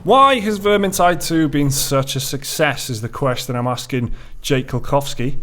Why has Vermintide 2 been such a success is the question I'm asking Jake Kulkowski.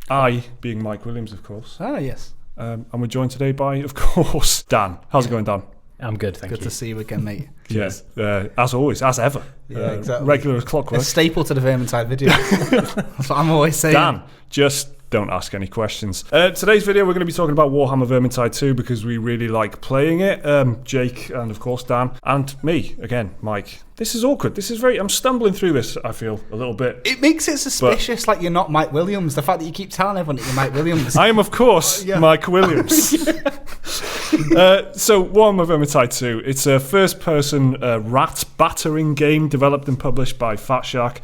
I being Mike Williams, of course. Ah, yes. And we're joined today by, of course, Dan. How's it going, Dan? I'm good, thank you. Good to see you again, mate. Yes. As always, as ever. Yeah, exactly. Regular as clockwork. A staple to the Vermintide video. That's what I'm always saying. Dan, just don't ask any questions. Today's video, we're going to be talking about Warhammer Vermintide 2 because we really like playing it. Jake and, of course, Dan. And me, again, Mike. This is awkward. This is very... I'm stumbling through this, I feel, a little bit. It makes it suspicious, like you're not Mike Williams. The fact that you keep telling everyone that you're Mike Williams. I am, of course, Mike Williams. So, Warhammer Vermintide 2. It's a first-person rat-battering game developed and published by Fat Shark.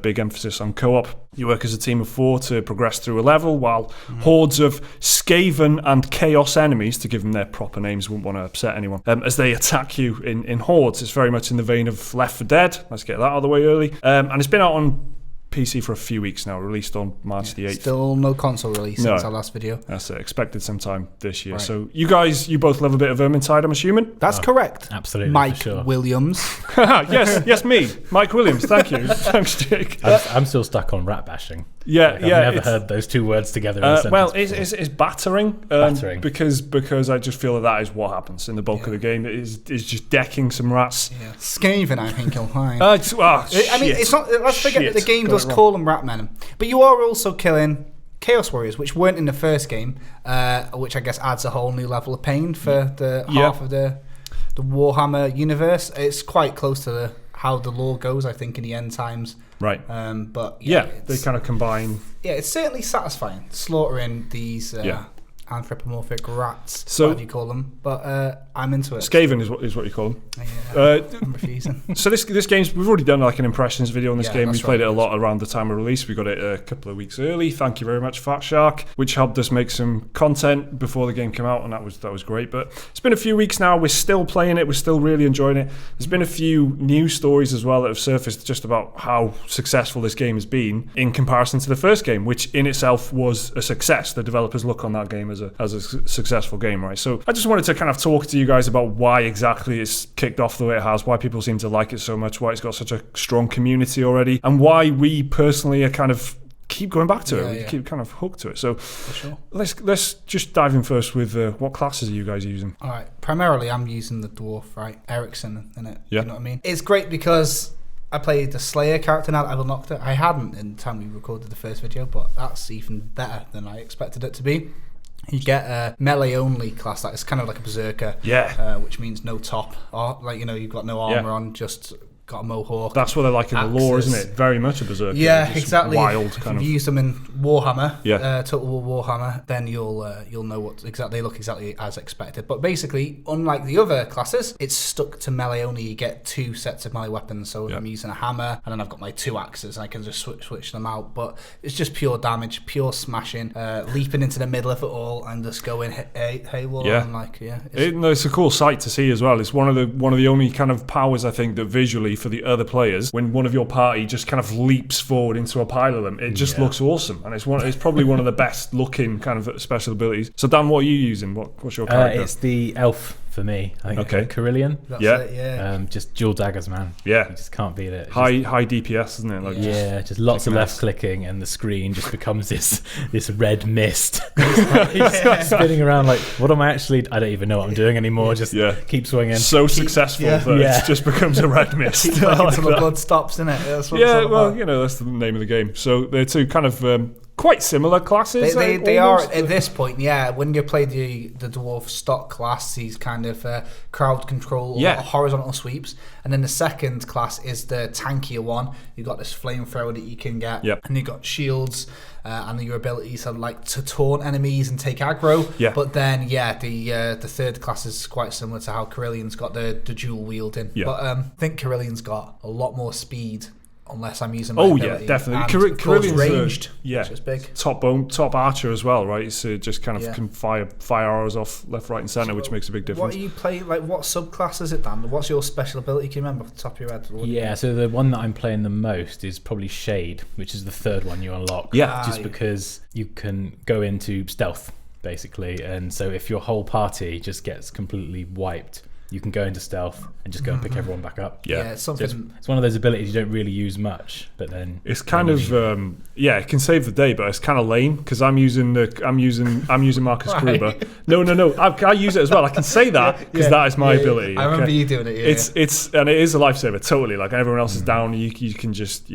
Big emphasis on co-op. You work as a team of 4 to progress through a level, while hordes of Skaven and Chaos enemies, to give them their proper names, wouldn't want to upset anyone, as they attack you in hordes. It's very much in the vein of Left 4 Dead. Let's get that out of the way early. And it's been out on PC for a few weeks now, released on March the 8th. Still no console release since our last video. That's it, expected sometime this year. Right. So you guys, you both love a bit of Vermintide, I'm assuming? That's correct. Absolutely, Mike for sure. Williams. yes, me, Mike Williams. Thank you. Thanks, Jake. I'm still stuck on rat bashing. Yeah, I've never heard those two words together in a sentence. Well, it's battering. Battering. Because I just feel that is what happens in the bulk of the game. It is just decking some rats. Yeah. Skaven, I think you'll find. I mean, it's not. Let's forget that the game does call them rat men, but you are also killing Chaos Warriors, which weren't in the first game, which I guess adds a whole new level of pain for the half of the Warhammer universe. It's quite close to how the lore goes, I think, in the End Times. Right. But they kind of combine. Yeah, it's certainly satisfying slaughtering these anthropomorphic rats, So- whatever you call them. But I'm into it. Skaven is what you call them. I'm refusing. So this game's, we've already done like an impressions video on this game. We that's played right, it a lot around the time of release. We got it a couple of weeks early. Thank you very much, Fat Shark, which helped us make some content before the game came out, and that was great. But it's been a few weeks now. We're still playing it. We're still really enjoying it. There's been a few news stories as well that have surfaced just about how successful this game has been in comparison to the first game, which in itself was a success. The developers look on that game as a successful game, right? So I just wanted to kind of talk to you guys about why exactly it's kicked off the way it has, why people seem to like it so much, why it's got such a strong community already, and why we personally are kind of keep going back to it. We keep kind of hooked to it. So let's just dive in first with what classes are you guys using? All right. Primarily, I'm using the dwarf, right? Ericsson in it. Yeah. You know what I mean? It's great because I played the Slayer character now that I've unlocked it. I hadn't in the time we recorded the first video, but that's even better than I expected it to be. You get a melee-only class that is kind of like a berserker, which means no top, or you've got no armor on, just got a mohawk. That's what I like in the lore, isn't it? Very much a berserker. Yeah, exactly. Wild if kind of. you use them in Warhammer, Total War Warhammer, then you'll know what exactly they look exactly as expected. But basically, unlike the other classes, it's stuck to melee only. You get 2 sets of melee weapons. So I'm using a hammer, and then I've got my 2 axes. I can just switch them out. But it's just pure damage, pure smashing, leaping into the middle of it all, and just going haywire. Yeah. It's a cool sight to see as well. It's one of the only kind of powers I think that visually for the other players, when one of your party just kind of leaps forward into a pile of them, it just looks awesome, and it's probably one of the best looking kind of special abilities. So Dan, what are you using? What's your character? It's the elf for me. I think Carillion. That's it. Just dual daggers, man. Yeah, you just can't beat it. High DPS, isn't it? Just lots of left clicking, and the screen just becomes this red mist. He's spinning around like, what am I actually? I don't even know what I'm doing anymore. Just keep swinging. So successful that it just becomes a red mist. Until the blood stops, isn't it? That's the name of the game. So they're two kind of quite similar classes. They are at this point, when you play the dwarf stock class, these kind of crowd control, horizontal sweeps, and then the second class is the tankier one. You've got this flamethrower that you can get, and you've got shields, and your abilities are like to taunt enemies and take aggro. But then the third class is quite similar to how Carillion's got the dual wielding. But I think Carillion's got a lot more speed. Unless I'm using my ability. Definitely. Carillion's ranged, which is big. Top archer as well, right? So just kind of can fire arrows off left, right, and centre, which makes a big difference. What are you playing? Like, what subclass is it, Dan? What's your special ability? Can you remember off the top of your head? So the one that I'm playing the most is probably Shade, which is the third one you unlock. Because you can go into stealth, basically, and so if your whole party just gets completely wiped you can go into stealth and just go and pick everyone back up. It's something. So it's one of those abilities you don't really use much, but then it's kind of it can save the day, but it's kind of lame because I'm using Marcus Gruber. No, I use it as well. I can say that because that is my ability. I remember you doing it. It's and it is a lifesaver totally. Like everyone else is down, you can just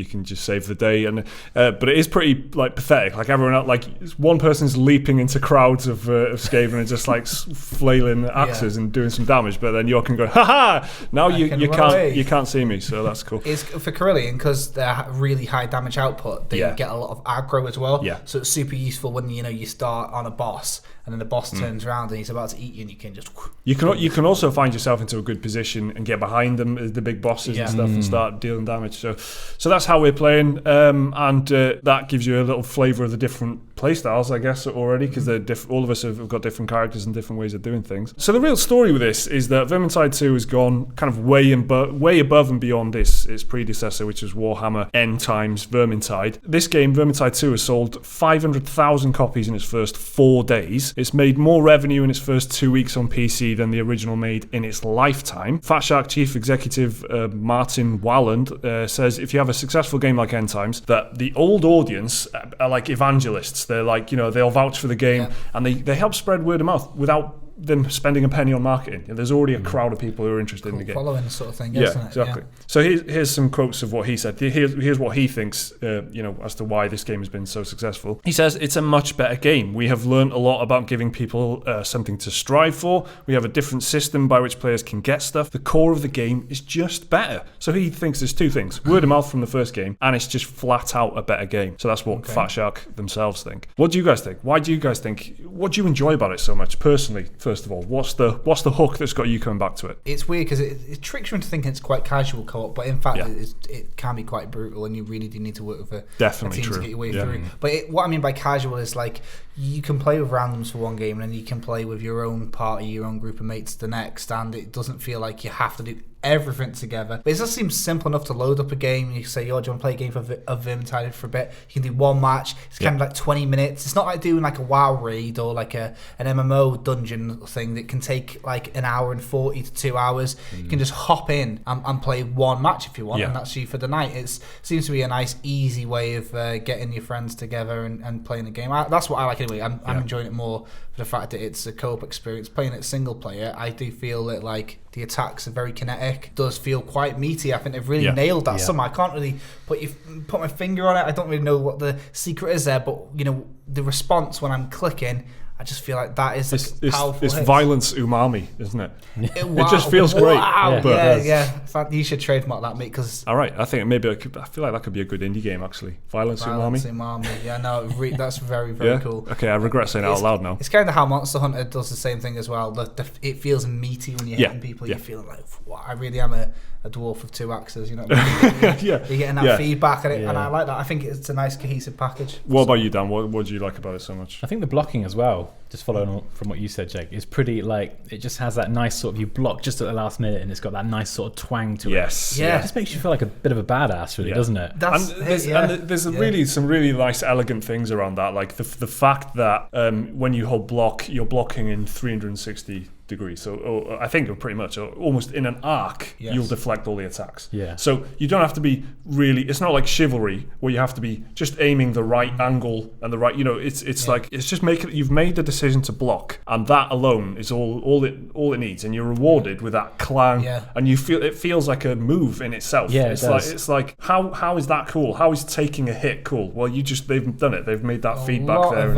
save the day, and but it is pretty like pathetic. Like everyone else, like one person's leaping into crowds of Skaven and just like flailing axes and doing some damage, but then you can go, ha! Now you can't see me, so that's cool. It's for Carillion because they're really high damage output. They get a lot of aggro as well. So it's super useful when you start on a boss and then the boss turns around and he's about to eat you, and you can just. You can also find yourself into a good position and get behind them as the big bosses and stuff and start dealing damage. So that's how we're playing, and that gives you a little flavour of the different playstyles, I guess, already, because all of us have got different characters and different ways of doing things. So the real story with this is that Vermintide 2 has gone kind of way above and beyond its predecessor, which was Warhammer End Times Vermintide. This game, Vermintide 2, has sold 500,000 copies in its first 4 days. It's made more revenue in its first 2 weeks on PC than the original made in its lifetime. Fat Shark Chief Executive Martin Walland says if you have a successful game like End Times, that the old audience are like evangelists. They're like, they'll vouch for the game and they help spread word of mouth without them spending a penny on marketing. There's already a crowd of people who are interested in the game. Following sort of thing, isn't it? Exactly. So here's some quotes of what he said. Here's what he thinks, as to why this game has been so successful. He says, it's a much better game. We have learned a lot about giving people something to strive for. We have a different system by which players can get stuff. The core of the game is just better. So he thinks there's two things. Word of mouth from the first game, and it's just flat out a better game. So that's what Fat Shark themselves think. What do you guys think? Why do you guys think? What do you enjoy about it so much, personally? First of all, what's the hook that's got you coming back to it? It's weird because it tricks you into thinking it's quite casual co-op, but in fact it can be quite brutal, and you really do need to work with a team to get your way through. But what I mean by casual is like you can play with randoms for one game, and then you can play with your own party, your own group of mates the next, and it doesn't feel like you have to do everything together. But it just seems simple enough to load up a game. You can say, do you want to play a game of Vermintide for a bit? You can do one match. It's kind of like 20 minutes. It's not like doing like a WoW raid or like an MMO dungeon thing that can take like an hour and 40 to 2 hours. You can just hop in and play one match if you want, and that's you for the night. It seems to be a nice, easy way of getting your friends together and playing a game. That's what I like anyway. I'm enjoying it more for the fact that it's a co-op experience. Playing it single player, I do feel that like the attacks are very kinetic. It does feel quite meaty. I think they've really nailed that somehow. I can't really put my finger on it. I don't really know what the secret is there, but the response when I'm clicking, I just feel like that is powerful. It's violence umami, isn't it? It just feels great. Wow. Yeah. In fact, you should trademark that, mate. Because all right, I think maybe I feel like that could be a good indie game actually. Violence umami. Yeah, no, that's very very cool. Okay, I regret saying it out loud now. It's kind of how Monster Hunter does the same thing as well. It feels meaty when you're hitting people. You're feeling like, wow, I really am a dwarf with two axes. You're getting that feedback, and I like that. I think it's a nice cohesive package. What about you, Dan? What do you like about it so much? I think the blocking as well, just following on from what you said, Jake, is pretty like, it just has that nice sort of, you block just at the last minute and it's got that nice sort of twang to it. Yeah. It just makes you feel like a bit of a badass, really, doesn't it? There's really some really nice elegant things around that, like the fact that when you hold block, you're blocking in 360 degrees. So I think pretty much almost in an arc, you'll deflect all the attacks. So you don't have to be really, it's not like Chivalry where you have to be just aiming the right angle and the right, it's like, it's just you've made the decision to block, and that alone is all it needs, and you're rewarded with that clang, and it feels like a move in itself. It's like how is that cool? How is taking a hit cool? Well, they've done it. They've made that feedback there.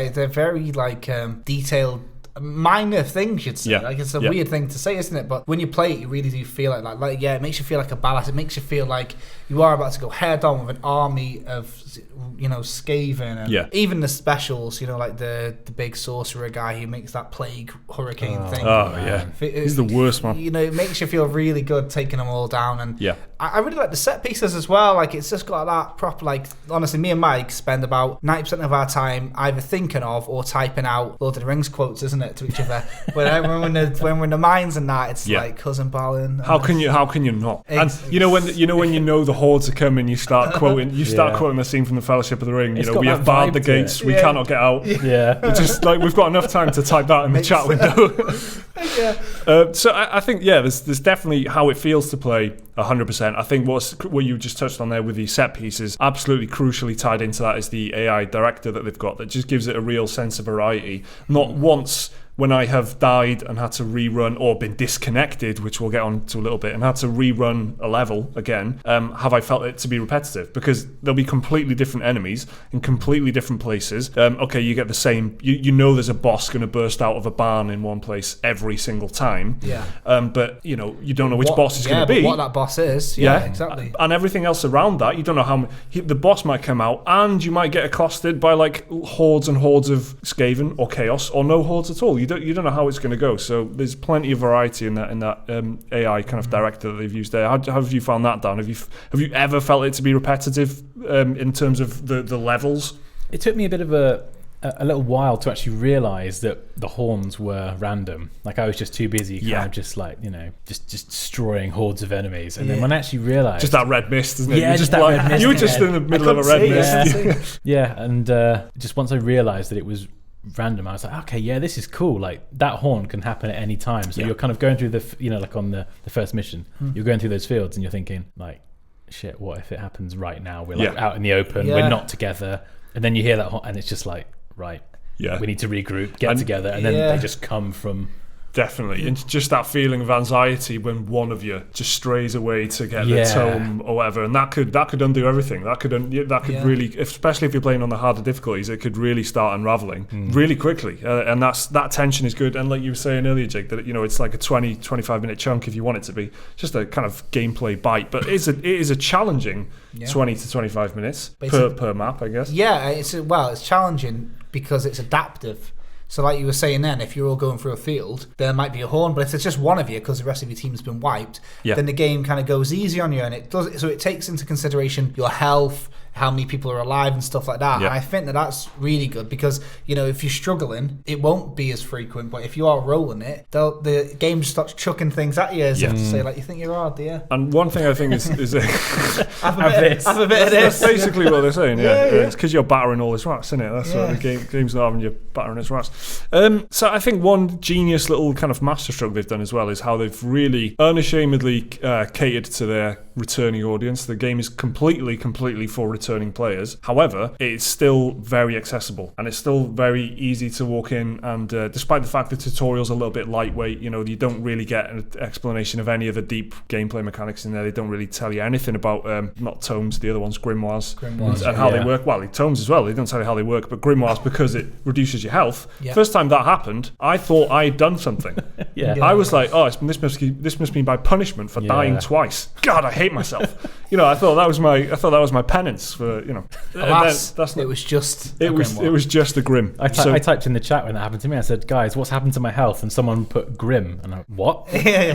They're very like detailed, minor things, you'd say. Like, it's a weird thing to say, isn't it? But when you play it, you really do feel like it makes you feel like a badass. It makes you feel like you are about to go head on with an army of Skaven, and even the specials, like the big sorcerer guy who makes that plague hurricane thing. He's the worst one. It makes you feel really good taking them all down. And I really like the set pieces as well. Like, it's just got that proper, like, honestly, me and Mike spend about 90% of our time either thinking of or typing out Lord of the Rings quotes, isn't it, to each other? when we're in the mines and that, it's like cousin Balin. How can you not? And when you know the hordes are coming, you start quoting quoting the scene from the Fellowship of the Ring. We have barred the gates, we cannot get out. We're just like, we've got enough time to type that in the chat window. So I think, there's definitely how it feels to play 100%. I think what you just touched on there with the set pieces, absolutely crucially tied into that is the AI director that they've got that just gives it a real sense of variety. Not once when I have died and had to rerun or been disconnected, which we'll get on to a little bit, and had to rerun a level again, have I felt it to be repetitive, because there'll be completely different enemies in completely different places. Okay, you get the same, you know there's a boss going to burst out of a barn in one place every single time, but you don't know which boss is going to be. What that boss is, exactly. And everything else around that, you don't know how the boss might come out, and you might get accosted by like hordes and hordes of Skaven or Chaos, or no hordes at all. You don't know how it's going to go. So there's plenty of variety in that AI kind of director that they've used there. How have you found that, Dan? Have you ever felt it to be repetitive in terms of the levels? It took me a bit of a little while to actually realise that the horns were random. Like I was just too busy kind of just like, just destroying hordes of enemies. And then when I actually realised... Just that red mist, isn't it? Yeah, just that red mist. You were just in the middle of a red mist. And just once I realised that it was random, I was like, okay, this is cool. Like that horn can happen at any time. So you're kind of going through like on the first mission, you're going through those fields and you're thinking like, shit, what if it happens right now? We're like out in the open, we're not together. And then you hear that horn and it's just like, right, we need to regroup, get together. And then they just come from... Definitely. And just that feeling of anxiety when one of you just strays away to get the tome or whatever, and that could undo everything. That could really, especially if you're playing on the harder difficulties, it could really start unraveling really quickly. And that tension is good. And like you were saying earlier, Jake, that it's like a 20-25 minute chunk if you want it to be, just a kind of gameplay bite. But it is a challenging 20 to 25 minutes per map, I guess. Yeah, it's challenging because it's adaptive. So like you were saying then, if you're all going through a field, there might be a horn, but if it's just one of you because the rest of your team's been wiped, then the game kind of goes easy on you, and it takes into consideration your health, how many people are alive and stuff like that. And I think that's really good because, if you're struggling, it won't be as frequent, but if you are rolling it, the game just starts chucking things at you as if to say, like, you think you're hard, do you? And one thing I think is have a bit of this. That's basically what they're saying, It's because you're battering all this rats, isn't it? That's what the game's not having you battering its rats. So I think one genius little kind of masterstroke they've done as well is how they've really unashamedly catered to their returning audience. The game is completely for returning players. However, it's still very accessible and it's still very easy to walk in, and despite the fact the tutorial's a little bit lightweight, you don't really get an explanation of any of the deep gameplay mechanics in there. They don't really tell you anything about not tomes, the other ones, grimoires and how they work. Well, tomes as well, they don't tell you how they work, but grimoires, because it reduces your health. First time that happened, I thought I'd done something. I was like, this must be by punishment for dying twice. God, I hate myself. I thought that was my penance for, it was just a grim. I typed in the chat when that happened to me. I said, guys, what's happened to my health? And someone put grim, and I went, what?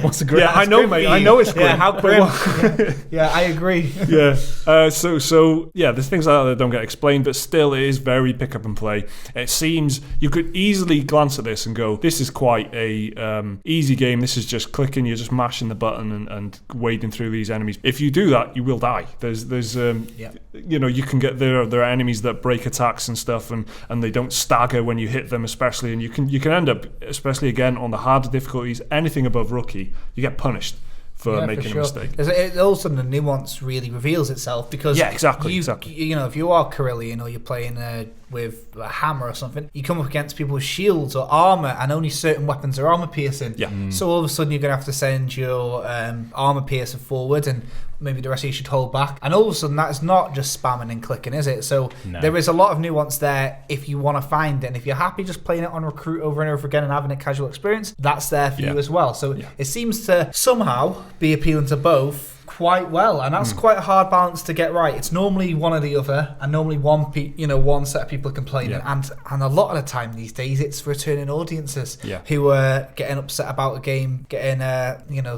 What's a grim? I know, mate. I know it's grim. How grim? I agree. So there's things like that don't get explained, but still it is very pick up and play. It seems you could easily glance at this and go, this is quite a easy game. This is just clicking, you're just mashing the button and wading through these enemies. If you do that, you will die. There's you can get there are enemies that break attacks and stuff, and they don't stagger when you hit them, especially, and you can end up, especially again on the harder difficulties, anything above rookie, you get punished for making a mistake. All of a sudden the nuance really reveals itself, because exactly. If you are Carillion or you're playing with a hammer or something, you come up against people with shields or armor, and only certain weapons are armor piercing. So all of a sudden you're going to have to send your armor piercer forward, and maybe the rest of you should hold back. And all of a sudden that's not just spamming and clicking, is it? So there is a lot of nuance there if you want to find it. And if you're happy just playing it on Recruit over and over again and having a casual experience, that's there for you as well. So it seems to somehow be appealing to both quite well, and that's quite a hard balance to get right. It's normally one or the other, and normally one set of people are complaining, and a lot of the time these days it's returning audiences who are getting upset about a game getting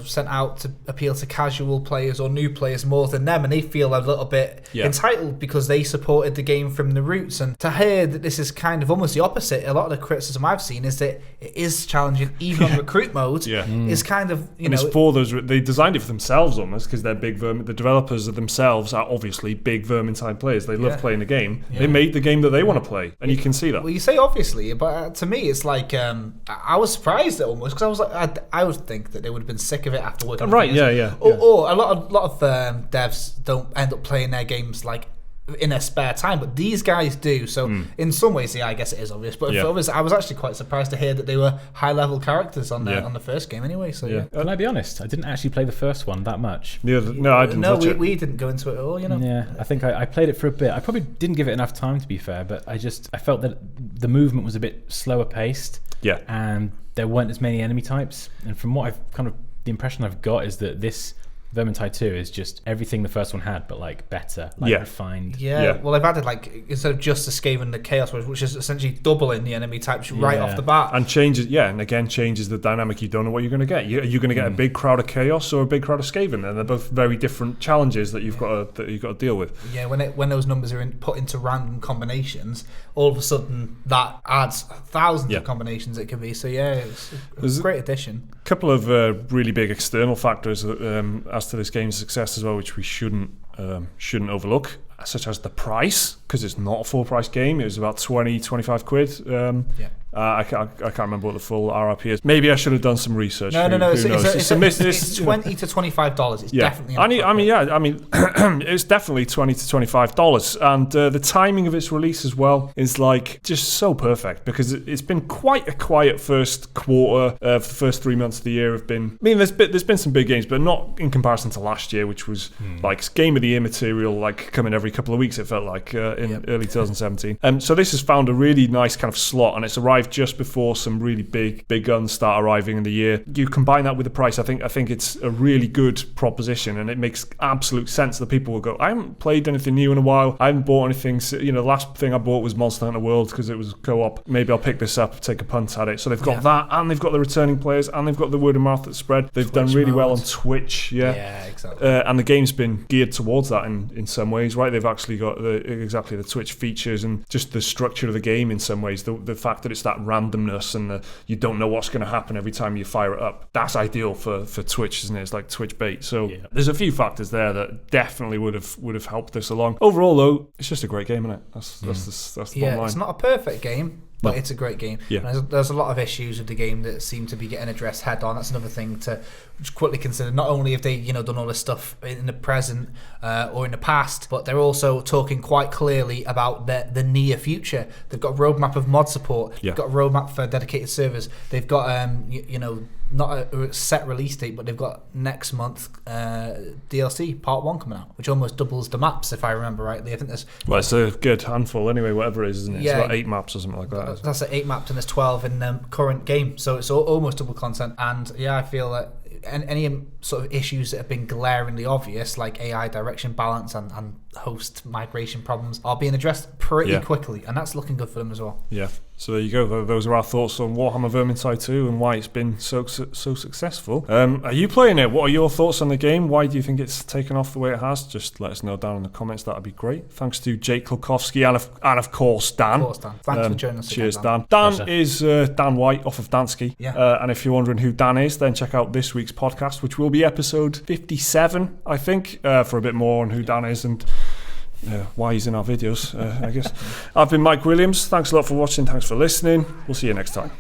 sent out to appeal to casual players or new players more than them, and they feel a little bit entitled because they supported the game from the roots. And to hear that this is kind of almost the opposite, a lot of the criticism I've seen is that it is challenging even on recruit mode is kind of and it's for those, they designed it for themselves almost, because because they're big the developers of themselves are obviously big Vermintide players. They love playing the game. They made the game that they want to play, and you can see that. Well, you say obviously, but to me, it's like I was surprised at almost, because I was like, I would think that they would have been sick of it after working. Right? Yeah. Or a lot of devs don't end up playing their games like in their spare time, but these guys do. So in some ways, I guess it is obvious. But for others, I was actually quite surprised to hear that they were high-level characters on the first game anyway. So Can I be honest? I didn't actually play the first one that much. No, I didn't touch it. We didn't go into it at all, you know. Yeah, I think I played it for a bit. I probably didn't give it enough time, to be fair, but I felt that the movement was a bit slower paced. Yeah. And there weren't as many enemy types. And from what the impression I've got is that this Vermintide 2 is just everything the first one had, but like better, refined. Yeah. Well, they've added like, instead of just the Skaven, the Chaos, which is essentially doubling the enemy types right off the bat, and changes the dynamic. You don't know what you're going to get. You're going to get a big crowd of Chaos or a big crowd of Skaven, and they're both very different challenges that you've got to deal with. Yeah, when those numbers are put into random combinations, all of a sudden that adds thousands of combinations it could be. So it's a great addition. A couple of really big external factors as to this game's success as well, which we shouldn't overlook, such as the price, because it's not a full price game. It was about 25 quid. I can't remember what the full RRP is. Maybe I should have done some research. No. It's $20 to $25. It's definitely. It's definitely $20 to $25, and the timing of its release as well is like just so perfect, because it's been quite a quiet first quarter. The first 3 months of the year have been. I mean, there's been some big games, but not in comparison to last year, which was like Game of the Year material, like coming every couple of weeks. It felt like in early 2017. So this has found a really nice kind of slot, and it's arrived just before some really big guns start arriving in the year. You combine that with the price, I think it's a really good proposition, and it makes absolute sense that people will go, I haven't played anything new in a while, I haven't bought anything, the last thing I bought was Monster Hunter World because it was co-op, maybe I'll pick this up, take a punt at it. So they've got that, and they've got the returning players, and they've got the word of mouth that's spread. They've Twitch done really well on Twitch, exactly. And the game's been geared towards that in some ways, right? They've actually got the Twitch features and just the structure of the game in some ways. The fact that it's that randomness and you don't know what's going to happen every time you fire it up. That's ideal for Twitch, isn't it? It's like Twitch bait. So there's a few factors there that definitely would have helped this along. Overall, though, it's just a great game, isn't it? That's the bottom line. It's not a perfect game, but it's a great game. Yeah. There's a lot of issues with the game that seem to be getting addressed head on. That's another thing to quickly consider. Not only have they done all this stuff in the present or in the past, but they're also talking quite clearly about the near future. They've got a roadmap of mod support. They've got a roadmap for dedicated servers. They've got not a set release date, but they've got next month DLC Part 1 coming out, which almost doubles the maps, if I remember rightly. I think there's... Well, it's a good handful anyway, whatever it is, isn't it? It's about 8 maps or something like that. That's 8 maps, and there's 12 in the current game, so it's almost double content. And I feel that any sort of issues that have been glaringly obvious, like AI direction balance and host migration problems, are being addressed pretty quickly, and that's looking good for them as well. Yeah. So there you go. Those are our thoughts on Warhammer Vermintide 2 and why it's been so successful. Are you playing it? What are your thoughts on the game? Why do you think it's taken off the way it has? Just let us know down in the comments. That'd be great. Thanks to Jake Kulkowski and of course Dan. Thanks for joining us. Cheers, again, Dan. Dan is Dan White off of Dansky. And if you're wondering who Dan is, then check out this week's podcast, which will be episode 57, I think, for a bit more on who Dan is and why he's in our videos, I guess. I've been Mike Williams. Thanks a lot for watching. Thanks for listening. We'll see you next time.